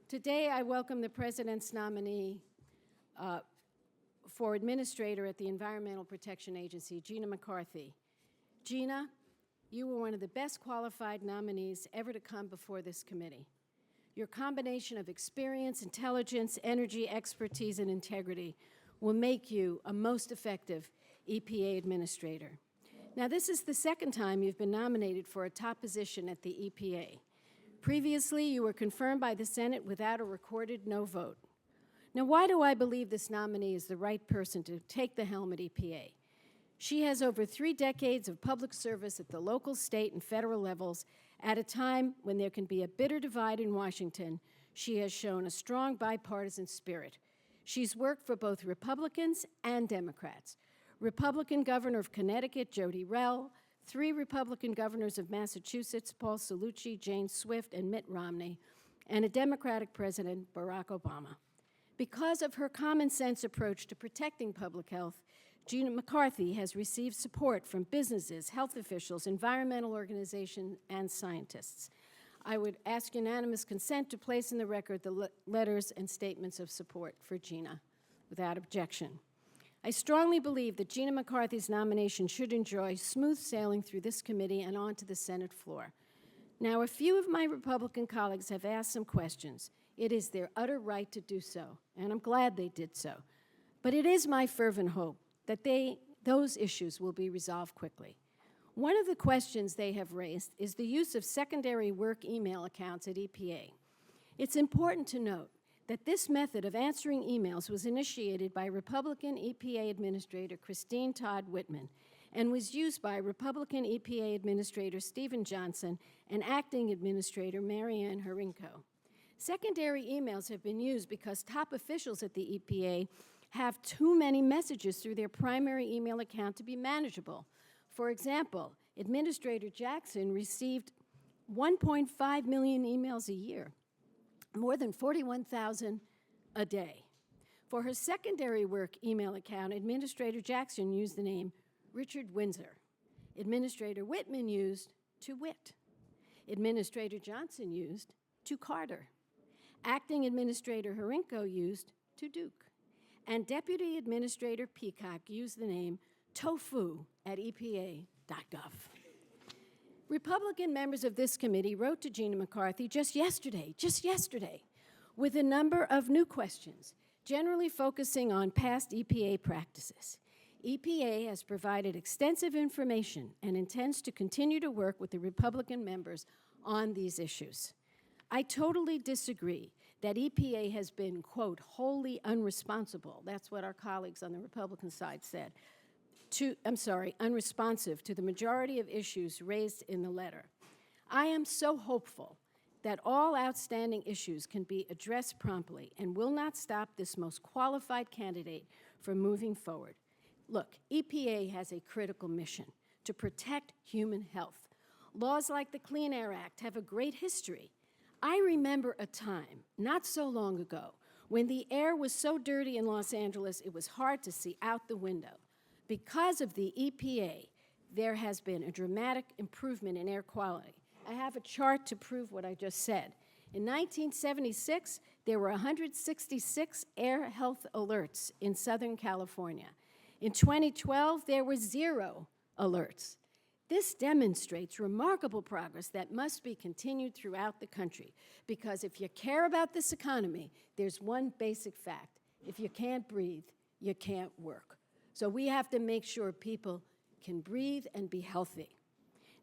Today, I welcome the President's nominee for Administrator at the Environmental Protection Agency, Gina McCarthy. Gina, you were one of the best qualified nominees ever to come before this committee. Your combination of experience, intelligence, energy, expertise, and integrity will make you a most effective EPA administrator. Now, this is the second time you've been nominated for a top position at the EPA. Previously, you were confirmed by the Senate without a recorded no vote. Now, why do I believe this nominee is the right person to take the helm at EPA? She has over 3 decades of public service at the local, state, and federal levels. At a time when there can be a bitter divide in Washington, she has shown a strong bipartisan spirit. She's worked for both Republicans and Democrats. Republican Governor of Connecticut, Jody Rell, 3 Republican governors of Massachusetts, Paul Cellucci, Jane Swift, and Mitt Romney, and a Democratic President, Barack Obama. Because of her common-sense approach to protecting public health, Gina McCarthy has received support from businesses, health officials, environmental organizations, and scientists. I would ask unanimous consent to place in the record the letters and statements of support for Gina without objection. I strongly believe that Gina McCarthy's nomination should enjoy smooth sailing through this committee and onto the Senate floor. Now, a few of my Republican colleagues have asked some questions. It is their utter right to do so, and I'm glad they did so. But it is my fervent hope that those issues will be resolved quickly. One of the questions they have raised is the use of secondary work email accounts at EPA. It's important to note that this method of answering emails was initiated by Republican EPA Administrator Christine Todd Whitman and was used by Republican EPA Administrator Stephen Johnson and Acting Administrator Marianne Harinko. Secondary emails have been used because top officials at the EPA have too many messages through their primary email account to be manageable. For example, Administrator Jackson received 1.5 million emails a year, more than 41,000 a day. For her secondary work email account, Administrator Jackson used the name Richard Windsor. Administrator Whitman used to Wit. Administrator Johnson used to Carter. Acting Administrator Harinko used to Duke. And Deputy Administrator Peacock used the name Tofu at EPA.gov. Republican members of this committee wrote to Gina McCarthy just yesterday, with a number of new questions, generally focusing on past EPA practices. EPA has provided extensive information and intends to continue to work with the Republican members on these issues. I totally disagree that EPA has been, quote, wholly unresponsible. That's what our colleagues on the Republican side said. Unresponsive to the majority of issues raised in the letter. I am so hopeful that all outstanding issues can be addressed promptly and will not stop this most qualified candidate from moving forward. Look, EPA has a critical mission to protect human health. Laws like the Clean Air Act have a great history. I remember a time, not so long ago, when the air was so dirty in Los Angeles it was hard to see out the window. Because of the EPA, there has been a dramatic improvement in air quality. I have a chart to prove what I just said. In 1976, there were 166 air health alerts in Southern California. In 2012, there were 0 alerts. This demonstrates remarkable progress that must be continued throughout the country, because if you care about this economy, there's one basic fact. If you can't breathe, you can't work. So we have to make sure people can breathe and be healthy.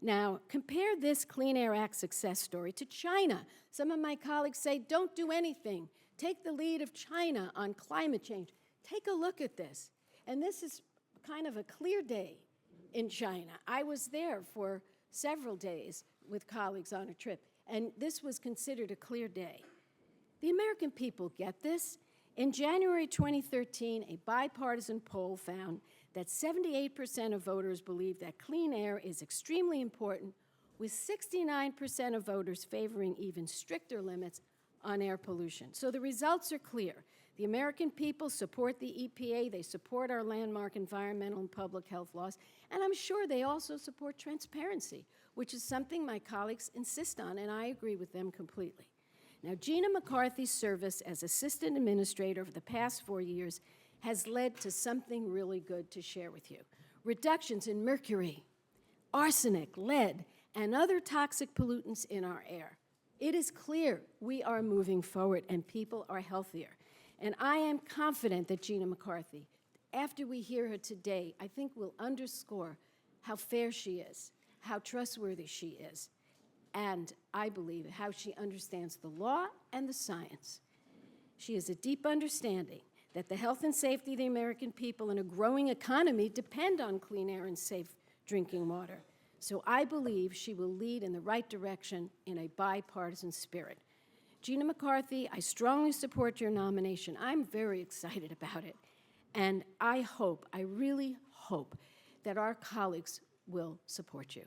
Now, compare this Clean Air Act success story to China. Some of my colleagues say, don't do anything. Take the lead of China on climate change. Take a look at this. And this is kind of a clear day in China. I was there for several days with colleagues on a trip, and this was considered a clear day. The American people get this. In January 2013, a bipartisan poll found that 78% of voters believe that clean air is extremely important, with 69% of voters favoring even stricter limits on air pollution. So the results are clear. The American people support the EPA, they support our landmark environmental and public health laws, and I'm sure they also support transparency, which is something my colleagues insist on, and I agree with them completely. Now, Gina McCarthy's service as assistant administrator over the past 4 years has led to something really good to share with you. Reductions in mercury, arsenic, lead, and other toxic pollutants in our air. It is clear we are moving forward and people are healthier. And I am confident that Gina McCarthy, after we hear her today, I think will underscore how fair she is, how trustworthy she is, and I believe how she understands the law and the science. She has a deep understanding that the health and safety of the American people and a growing economy depend on clean air and safe drinking water. So I believe she will lead in the right direction in a bipartisan spirit. Gina McCarthy, I strongly support your nomination. I'm very excited about it. And I really hope, that our colleagues will support you.